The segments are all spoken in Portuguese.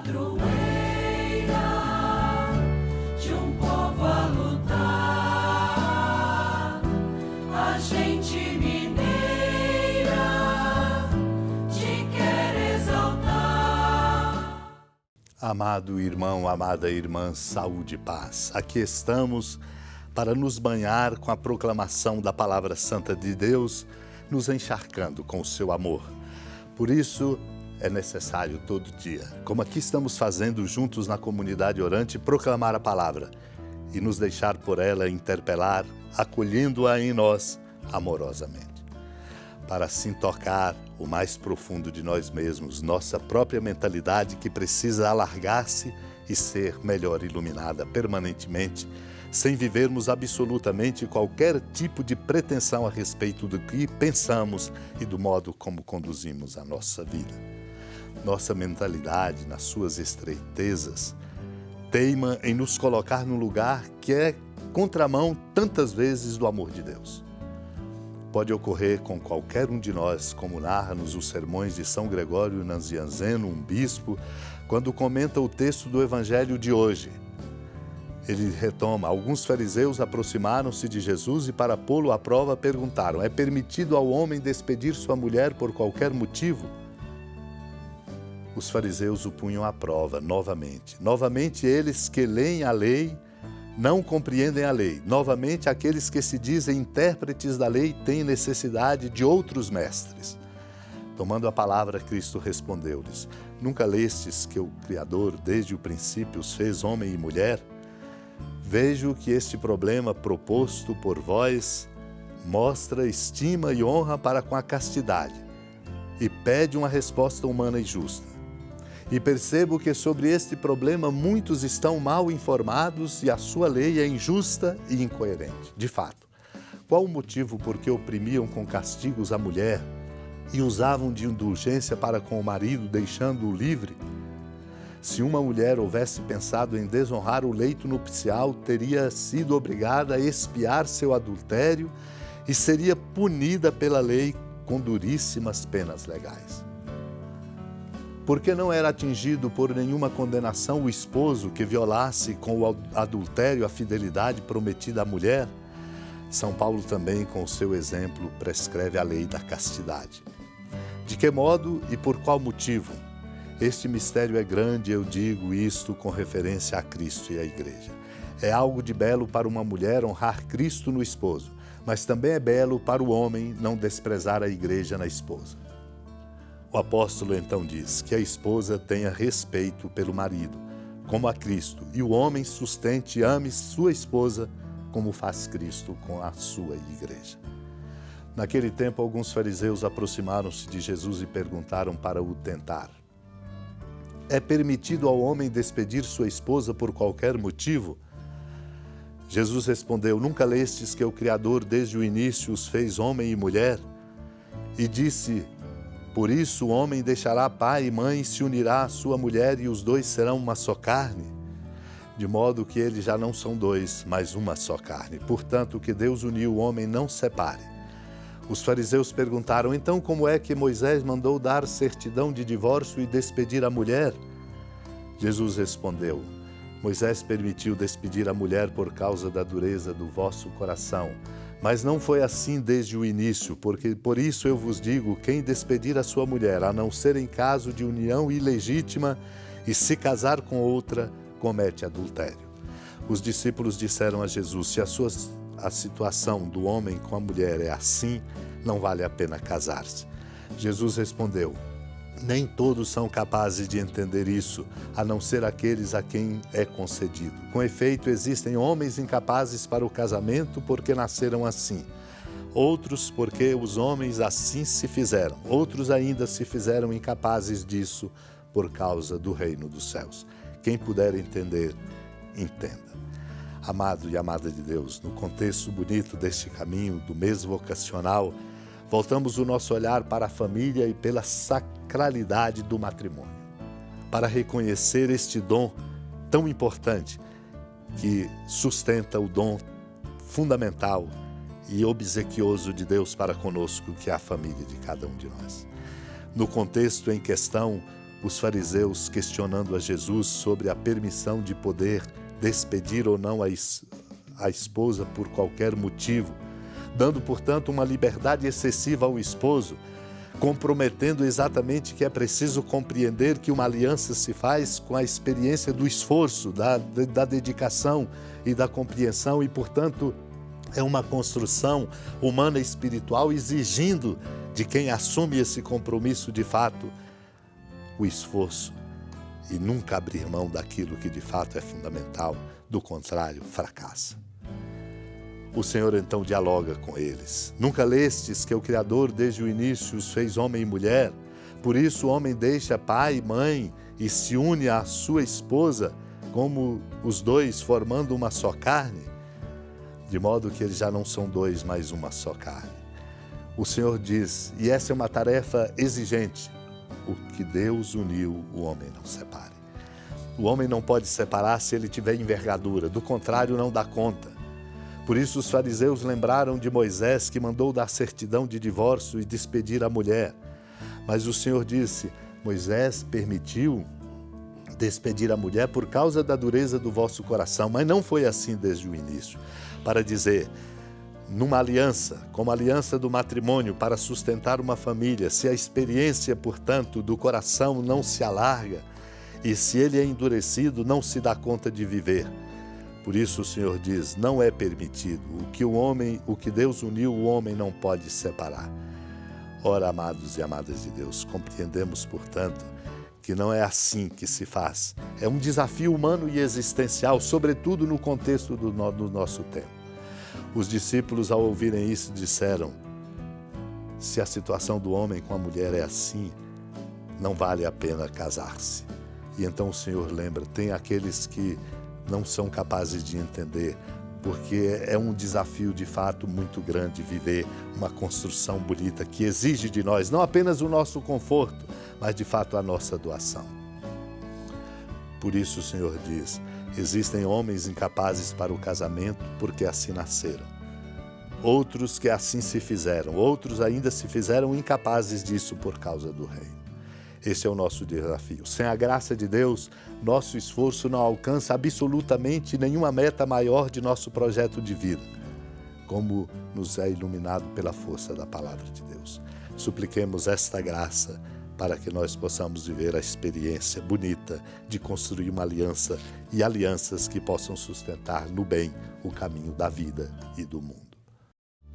padroeira de um povo a lutar, a gente mineira te quer exaltar. Amado irmão, amada irmã, saúde e paz. Aqui estamos para nos banhar com a proclamação da Palavra Santa de Deus, nos encharcando com o seu amor. Por isso, é necessário todo dia, como aqui estamos fazendo juntos na comunidade orante, proclamar a palavra e nos deixar por ela interpelar, acolhendo-a em nós amorosamente. Para assim tocar o mais profundo de nós mesmos, nossa própria mentalidade que precisa alargar-se e ser melhor iluminada permanentemente, sem vivermos absolutamente qualquer tipo de pretensão a respeito do que pensamos e do modo como conduzimos a nossa vida. Nossa mentalidade, nas suas estreitezas, teima em nos colocar num lugar que é contramão tantas vezes do amor de Deus. Pode ocorrer com qualquer um de nós, como narra-nos os sermões de São Gregório Nazianzeno, um bispo, quando comenta o texto do Evangelho de hoje. Ele retoma: alguns fariseus aproximaram-se de Jesus e, para pô-lo à prova, perguntaram: é permitido ao homem despedir sua mulher por qualquer motivo? Os fariseus o punham à prova novamente. Novamente, eles que leem a lei não compreendem a lei. Novamente, aqueles que se dizem intérpretes da lei têm necessidade de outros mestres. Tomando a palavra, Cristo respondeu-lhes: nunca lestes que o Criador, desde o princípio, os fez homem e mulher? Vejo que este problema proposto por vós mostra estima e honra para com a castidade e pede uma resposta humana e justa. E percebo que sobre este problema muitos estão mal informados e a sua lei é injusta e incoerente. De fato, qual o motivo por que oprimiam com castigos a mulher e usavam de indulgência para com o marido, deixando-o livre? Se uma mulher houvesse pensado em desonrar o leito nupcial, teria sido obrigada a expiar seu adultério e seria punida pela lei com duríssimas penas legais. Porque não era atingido por nenhuma condenação o esposo que violasse com o adultério a fidelidade prometida à mulher? São Paulo também, com o seu exemplo, prescreve a lei da castidade. De que modo e por qual motivo? Este mistério é grande, eu digo isto com referência a Cristo e à Igreja. É algo de belo para uma mulher honrar Cristo no esposo, mas também é belo para o homem não desprezar a Igreja na esposa. O apóstolo então diz que a esposa tenha respeito pelo marido, como a Cristo, e o homem sustente e ame sua esposa, como faz Cristo com a sua Igreja. Naquele tempo, alguns fariseus aproximaram-se de Jesus e perguntaram para o tentar: é permitido ao homem despedir sua esposa por qualquer motivo? Jesus respondeu: nunca lestes que o Criador desde o início os fez homem e mulher? E disse: por isso o homem deixará pai e mãe e se unirá à sua mulher e os dois serão uma só carne? De modo que eles já não são dois, mas uma só carne. Portanto, o que Deus uniu, o homem não separe. Os fariseus perguntaram: então como é que Moisés mandou dar certidão de divórcio e despedir a mulher? Jesus respondeu: Moisés permitiu despedir a mulher por causa da dureza do vosso coração, mas não foi assim desde o início, porque por isso eu vos digo, quem despedir a sua mulher, a não ser em caso de união ilegítima, e se casar com outra, comete adultério. Os discípulos disseram a Jesus: se a situação do homem com a mulher é assim, não vale a pena casar-se. Jesus respondeu: nem todos são capazes de entender isso, a não ser aqueles a quem é concedido. Com efeito, existem homens incapazes para o casamento porque nasceram assim. Outros porque os homens assim se fizeram. Outros ainda se fizeram incapazes disso por causa do reino dos céus. Quem puder entender, entenda. Amado e amada de Deus, no contexto bonito deste caminho do mês vocacional, voltamos o nosso olhar para a família e pela sacralidade do matrimônio, para reconhecer este dom tão importante que sustenta o dom fundamental e obsequioso de Deus para conosco, que é a família de cada um de nós. No contexto em questão, os fariseus questionando a Jesus sobre a permissão de poder despedir ou não a esposa por qualquer motivo, dando, portanto, uma liberdade excessiva ao esposo, comprometendo exatamente que é preciso compreender que uma aliança se faz com a experiência do esforço, da dedicação e da compreensão e, portanto, é uma construção humana e espiritual exigindo de quem assume esse compromisso de fato o esforço e nunca abrir mão daquilo que de fato é fundamental, do contrário, fracassa. O Senhor então dialoga com eles. Nunca lestes que o Criador desde o início os fez homem e mulher? Por isso o homem deixa pai e mãe e se une à sua esposa, como os dois formando uma só carne? De modo que eles já não são dois, mas uma só carne. O Senhor diz, e essa é uma tarefa exigente, o que Deus uniu, o homem não separe. O homem não pode separar se ele tiver envergadura, do contrário não dá conta. Por isso os fariseus lembraram de Moisés, que mandou dar certidão de divórcio e despedir a mulher. Mas o Senhor disse, Moisés permitiu despedir a mulher por causa da dureza do vosso coração, mas não foi assim desde o início. Para dizer, numa aliança, como a aliança do matrimônio para sustentar uma família, se a experiência, portanto, do coração não se alarga e se ele é endurecido, não se dá conta de viver. Por isso o Senhor diz, não é permitido. O que Deus uniu, o homem não pode separar. Ora, amados e amadas de Deus, compreendemos, portanto, que não é assim que se faz. É um desafio humano e existencial, sobretudo no contexto do nosso tempo. Os discípulos, ao ouvirem isso, disseram, se a situação do homem com a mulher é assim, não vale a pena casar-se. E então o Senhor lembra, tem aqueles que não são capazes de entender, porque é um desafio de fato muito grande viver uma construção bonita que exige de nós não apenas o nosso conforto, mas de fato a nossa doação. Por isso o Senhor diz, existem homens incapazes para o casamento porque assim nasceram. Outros que assim se fizeram, outros ainda se fizeram incapazes disso por causa do reino. Esse é o nosso desafio. Sem a graça de Deus, nosso esforço não alcança absolutamente nenhuma meta maior de nosso projeto de vida, como nos é iluminado pela força da palavra de Deus. Supliquemos esta graça para que nós possamos viver a experiência bonita de construir uma aliança e alianças que possam sustentar no bem o caminho da vida e do mundo.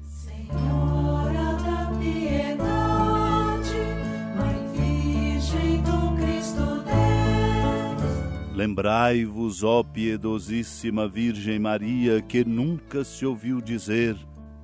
Senhora da piedade, Mãe Virgem do Cristo Deus. Lembrai-vos, ó piedosíssima Virgem Maria, que nunca se ouviu dizer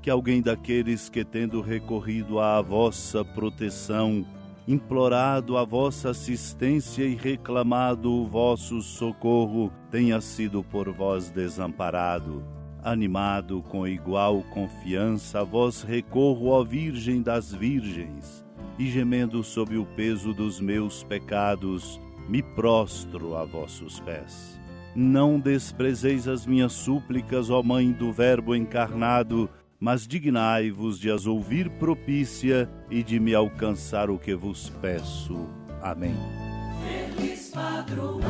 que alguém daqueles que, tendo recorrido à vossa proteção, implorado a vossa assistência e reclamado o vosso socorro, tenha sido por vós desamparado. Animado com igual confiança, a vós recorro, ó Virgem das Virgens, e gemendo sob o peso dos meus pecados, me prostro a vossos pés. Não desprezeis as minhas súplicas, ó Mãe do Verbo encarnado, mas dignai-vos de as ouvir propícia e de me alcançar o que vos peço. Amém. Feliz padroeira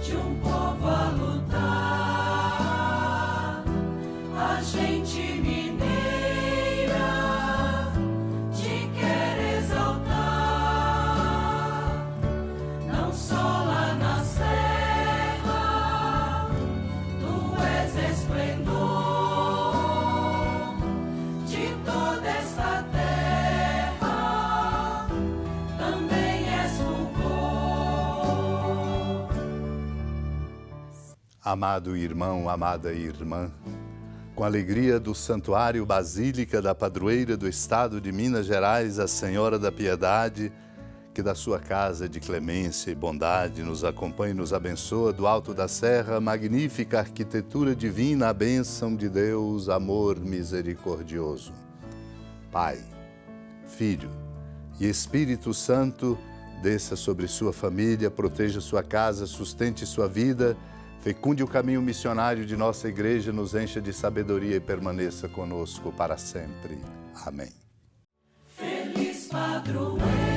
de um povo a lutar, a gente mineira te quer exaltar, não só lá na serra, tu és esplendor de toda esta terra, também és fulgor. Amado irmão, amada irmã, com a alegria do Santuário Basílica da Padroeira do Estado de Minas Gerais, a Senhora da Piedade, que da sua casa de clemência e bondade nos acompanha e nos abençoa do alto da serra, magnífica arquitetura divina, a bênção de Deus, amor misericordioso. Pai, Filho e Espírito Santo, desça sobre sua família, proteja sua casa, sustente sua vida, fecunde o caminho missionário de nossa igreja, nos encha de sabedoria e permaneça conosco para sempre. Amém. Feliz padroeira